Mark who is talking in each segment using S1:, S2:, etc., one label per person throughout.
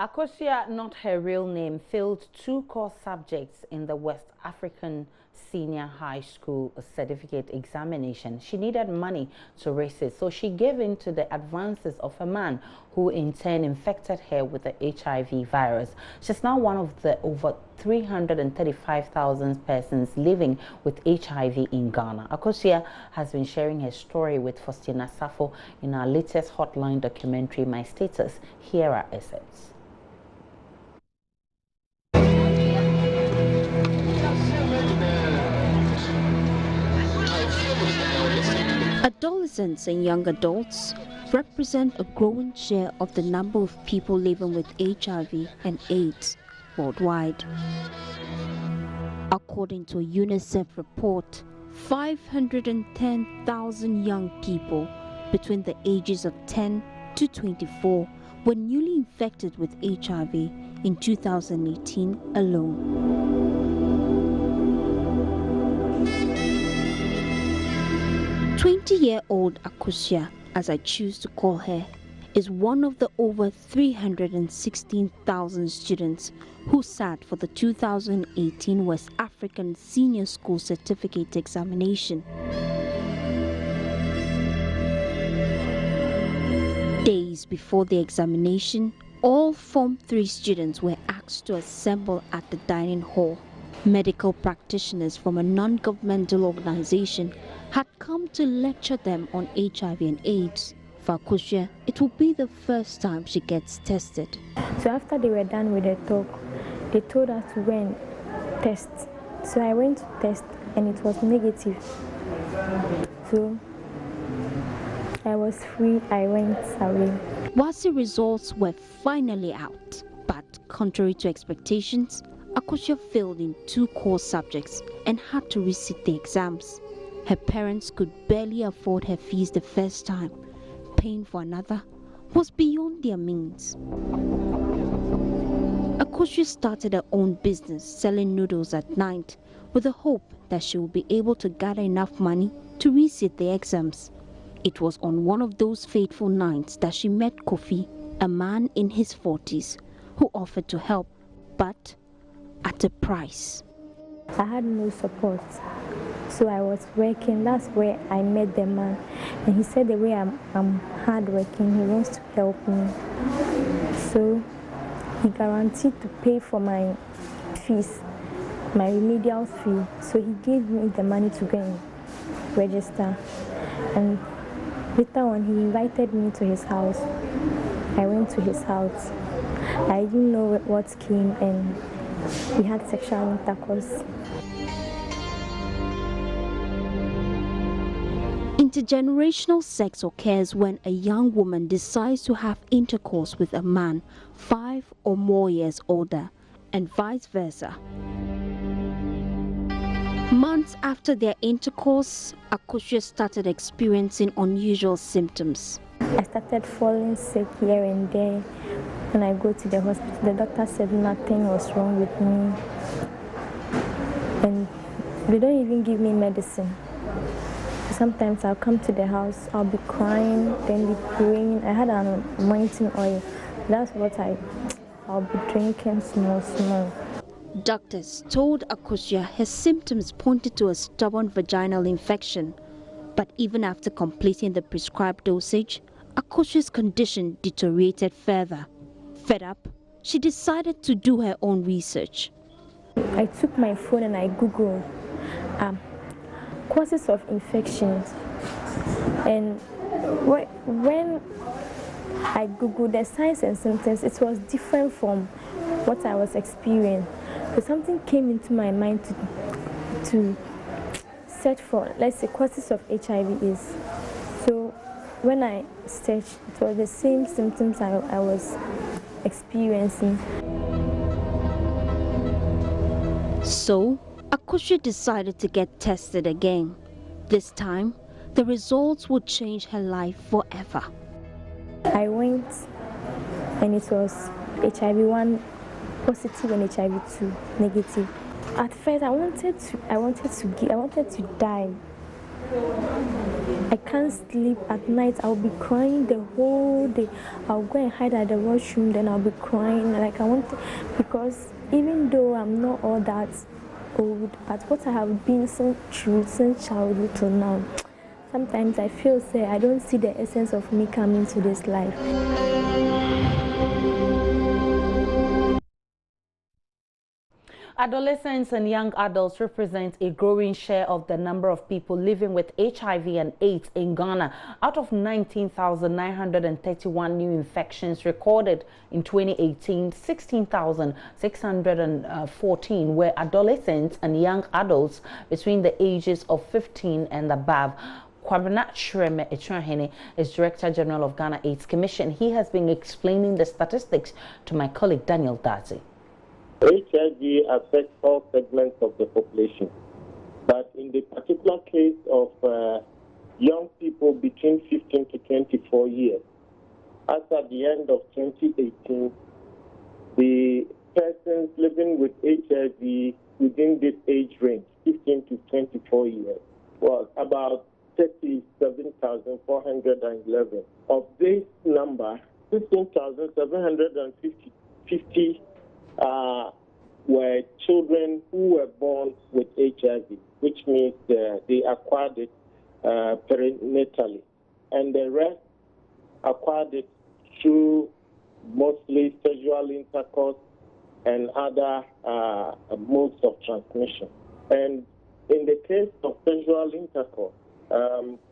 S1: Akosia, not her real name, failed 2 core subjects in the West African Senior High School certificate examination. She needed money to race it, so she gave in to the advances of a man who in turn infected her with the HIV virus. She's now one of the over 335,000 persons living with HIV in Ghana. Akosia has been sharing her story with Faustina Safo in our latest Hotline documentary, My Status. Here are excerpts.
S2: Adolescents and young adults represent a growing share of the number of people living with HIV and AIDS worldwide. According to a UNICEF report, 510,000 young people between the ages of 10 to 24 were newly infected with HIV in 2018 alone. 20-year-old Akosia, as I choose to call her, is one of the over 316,000 students who sat for the 2018 West African Senior School Certificate Examination. Days before the examination, all Form 3 students were asked to assemble at the dining hall. Medical practitioners from a non-governmental organization had come to lecture them on HIV and AIDS. For Akosia, it will be the first time she gets tested.
S3: So after they were done with the talk, they told us to go and test. So I went to test and it was negative. So I was free, I went away.
S2: Once the results were finally out, but contrary to expectations, Akosia failed in 2 core subjects and had to resit the exams. Her parents could barely afford her fees the first time. Paying for another was beyond their means. Akosia started her own business selling noodles at night with the hope that she would be able to gather enough money to resit the exams. It was on one of those fateful nights that she met Kofi, a man in his 40s, who offered to help, but at a price.
S3: I had no support, so I was working. That's where I met the man, and he said the way I'm hardworking, he wants to help me. So he guaranteed to pay for my fees, my remedial fee. So he gave me the money to go and register, and later on he invited me to his house. I went to his house. I didn't know what came, and we had sexual intercourse.
S2: Intergenerational sex occurs when a young woman decides to have intercourse with a man 5 or more years older, and vice versa. Months after their intercourse, Akosia started experiencing unusual symptoms.
S3: I started falling sick here and there. When I go to the hospital, the doctor said nothing was wrong with me. And they don't even give me medicine. Sometimes I'll come to the house, I'll be crying, then be praying. I had an anointing oil. That's what I'll be drinking small.
S2: Doctors told Akosia her symptoms pointed to a stubborn vaginal infection. But even after completing the prescribed dosage, Akosia's condition deteriorated further. Fed up, she decided to do her own research.
S3: I took my phone and I Googled causes of infections. And when I Googled the signs and symptoms, it was different from what I was experiencing. So something came into my mind to search for, let's say, causes of HIV is. So when I searched, it was the same symptoms I was experiencing.
S2: So, Akosia decided to get tested again. This time, the results would change her life forever.
S3: I went and it was HIV-1 positive and HIV-2 negative. At first, I wanted to die. I can't sleep at night. I'll be crying the whole day. I'll go and hide at the washroom, then I'll be crying. Like I want to, because even though I'm not all that old, but what I have been so through since childhood till now, sometimes I feel say I don't see the essence of me coming to this life.
S1: Adolescents and young adults represent a growing share of the number of people living with HIV and AIDS in Ghana. Out of 19,931 new infections recorded in 2018, 16,614 were adolescents and young adults between the ages of 15 and above. Kwabena Shreme is Director General of Ghana AIDS Commission. He has been explaining the statistics to my colleague Daniel Dazi.
S4: HIV affects all segments of the population, but in the particular case of young people between 15 to 24 years, as at the end of 2018, the persons living with HIV within this age range, 15 to 24 years, was about 37,411. Of this number, 15,750 were children who were born with HIV, which means they acquired it perinatally, and the rest acquired it through mostly sexual intercourse and other modes of transmission. And in the case of sexual intercourse,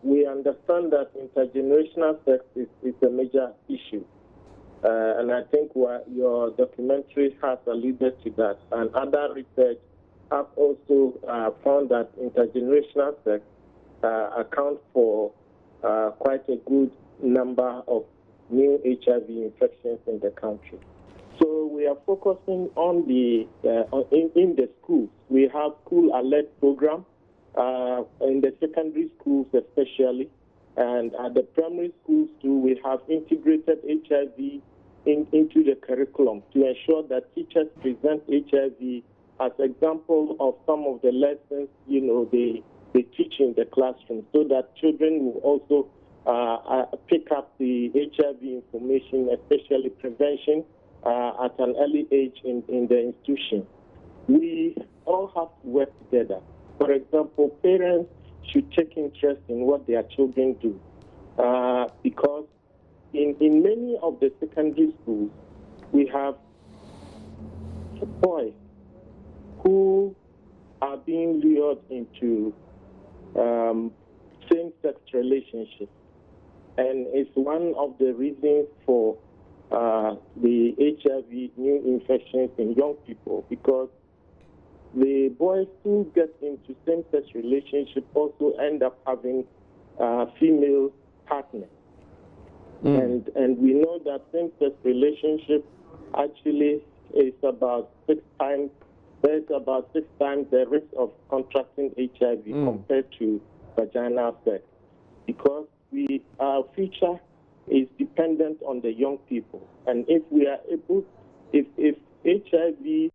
S4: we understand that intergenerational sex is a major issue. And I think your documentary has alluded to that. And other research have also found that intergenerational sex accounts for quite a good number of new HIV infections in the country. So we are focusing on in the schools. We have school alert program in the secondary schools especially. And at the primary schools too, we have integrated HIV into the curriculum to ensure that teachers present HIV as example of some of the lessons, they teach in the classroom, so that children will also pick up the HIV information, especially prevention, at an early age in the institution. We all have to work together. For example, parents should take interest in what their children do, because in many of the secondary schools, we have boys who are being lured into same-sex relationships. And it's one of the reasons for the HIV new infections in young people, because the boys who get into same-sex relationships also end up having female partners. And we know that same-sex relationship actually is about 6 times, there's about 6 times the risk of contracting HIV compared to vaginal sex, because our future is dependent on the young people. And if we are able, if HIV...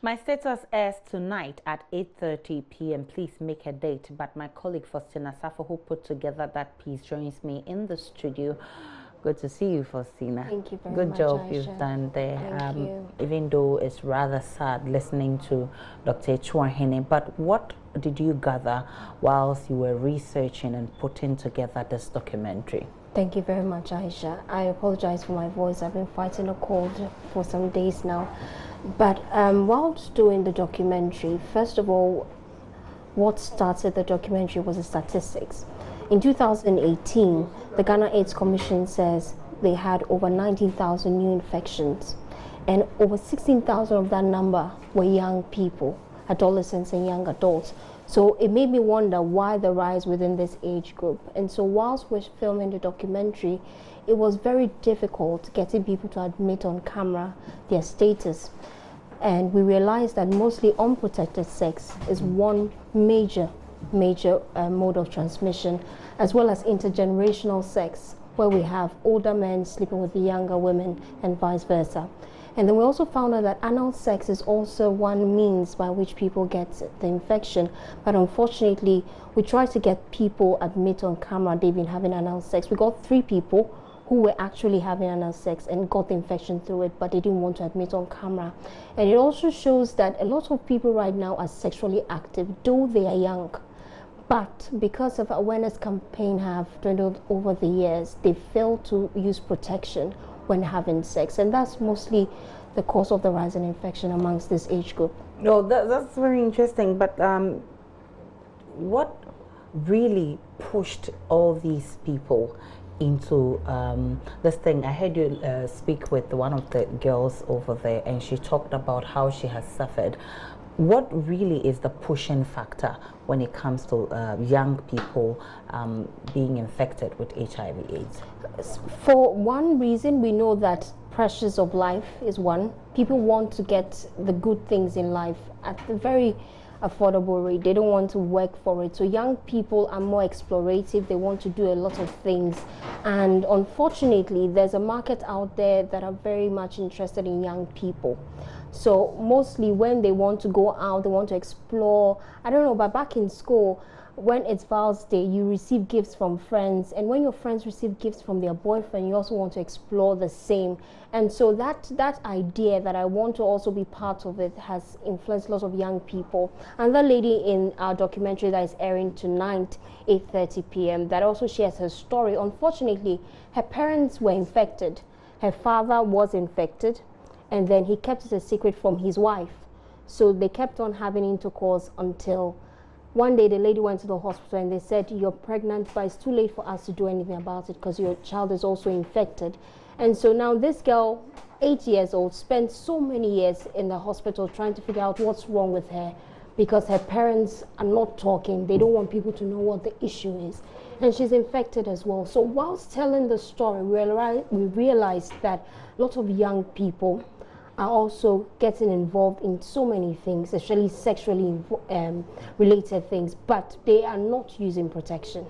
S1: My status airs tonight at 8:30 p.m. Please make a date. But my colleague Faustina Safo, who put together that piece, joins me in the studio. Good to see you, Faustina.
S5: Thank you very
S1: much. Good job
S5: Aisha.
S1: You've done there.
S5: Thank you.
S1: Even though it's rather sad listening to Dr. Chouahene, but what did you gather whilst you were researching and putting together this documentary?
S5: Thank you very much, Aisha. I apologize for my voice. I've been fighting a cold for some days now. But whilst doing the documentary, first of all, what started the documentary was the statistics. In 2018, the Ghana AIDS Commission says they had over 19,000 new infections, and over 16,000 of that number were young people, adolescents and young adults. So it made me wonder why the rise within this age group. And so whilst we're filming the documentary, it was very difficult getting people to admit on camera their status. And we realized that mostly unprotected sex is one major mode of transmission, as well as intergenerational sex, where we have older men sleeping with the younger women and vice versa. And then we also found out that anal sex is also one means by which people get the infection. But unfortunately, we tried to get people admit on camera they've been having anal sex. We got 3 people who were actually having anal sex and got the infection through it, but they didn't want to admit on camera. And it also shows that a lot of people right now are sexually active, though they are young. But because of awareness campaign have dwindled over the years, they fail to use protection when having sex, and that's mostly the cause of the rise in infection amongst this age group.
S1: No, that's very interesting. But what really pushed all these people into this thing? I heard you speak with one of the girls over there, and she talked about how she has suffered. What really is the pushing factor when it comes to young people being infected with HIV/AIDS?
S5: For one reason, we know that pressures of life is one. People want to get the good things in life at the very affordable rate. They don't want to work for it. So young people are more explorative. They want to do a lot of things. And unfortunately, there's a market out there that are very much interested in young people. So mostly when they want to go out, they want to explore. I don't know, but back in school, when it's Val's Day, you receive gifts from friends. And when your friends receive gifts from their boyfriend, you also want to explore the same. And so that idea that I want to also be part of it has influenced lots of young people. And the lady in our documentary that is airing tonight, 8:30 p.m., that also shares her story. Unfortunately, her parents were infected. Her father was infected, and then he kept it a secret from his wife. So they kept on having intercourse until one day the lady went to the hospital and they said, "You're pregnant, but it's too late for us to do anything about it because your child is also infected." And so now this girl, 8 years old, spent so many years in the hospital trying to figure out what's wrong with her, because her parents are not talking. They don't want people to know what the issue is. And she's infected as well. So whilst telling the story, we realized that a lot of young people are also getting involved in so many things, especially sexually related things, but they are not using protection.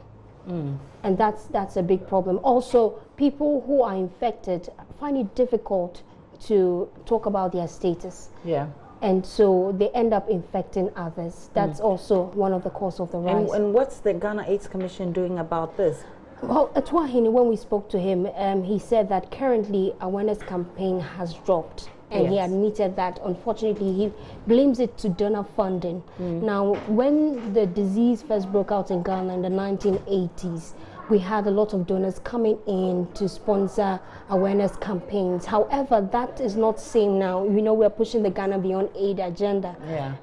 S5: And that's a big problem. Also, people who are infected find it difficult to talk about their status.
S1: Yeah.
S5: And so they end up infecting others. That's also one of the causes of the rise.
S1: And what's the Ghana AIDS Commission doing about this?
S5: Well, Atwahini, when we spoke to him, he said that currently awareness campaign has dropped. And he admitted that, unfortunately, he blames it to donor funding. Now, when the disease first broke out in Ghana in the 1980s, we had a lot of donors coming in to sponsor awareness campaigns. However, that is not same now. You know, we're pushing the Ghana Beyond AIDS agenda.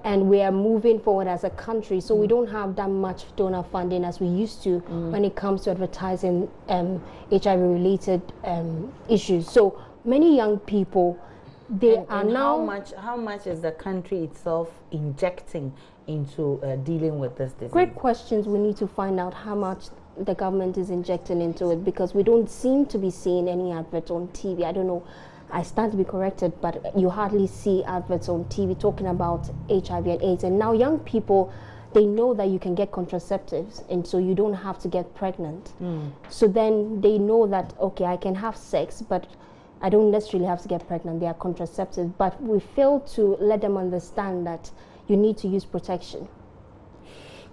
S5: And we are moving forward as a country. So we don't have that much donor funding as we used to when it comes to advertising HIV-related issues. So many young people, how
S1: much is the country itself injecting into dealing with this disease?
S5: Great questions. We need to find out how much the government is injecting into it, because we don't seem to be seeing any adverts on TV. I don't know, I stand to be corrected, but you hardly see adverts on TV talking about HIV and AIDS. And now young people, they know that you can get contraceptives, and so you don't have to get pregnant. So then they know that, okay, I can have sex, but I don't necessarily have to get pregnant. They are contraceptives, but we fail to let them understand that you need to use protection.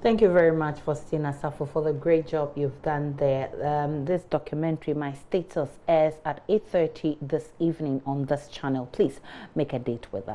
S1: Thank you very much, Faustina Safo, for the great job you've done there. This documentary, My Status, airs at 8:30 this evening on this channel. Please make a date with us.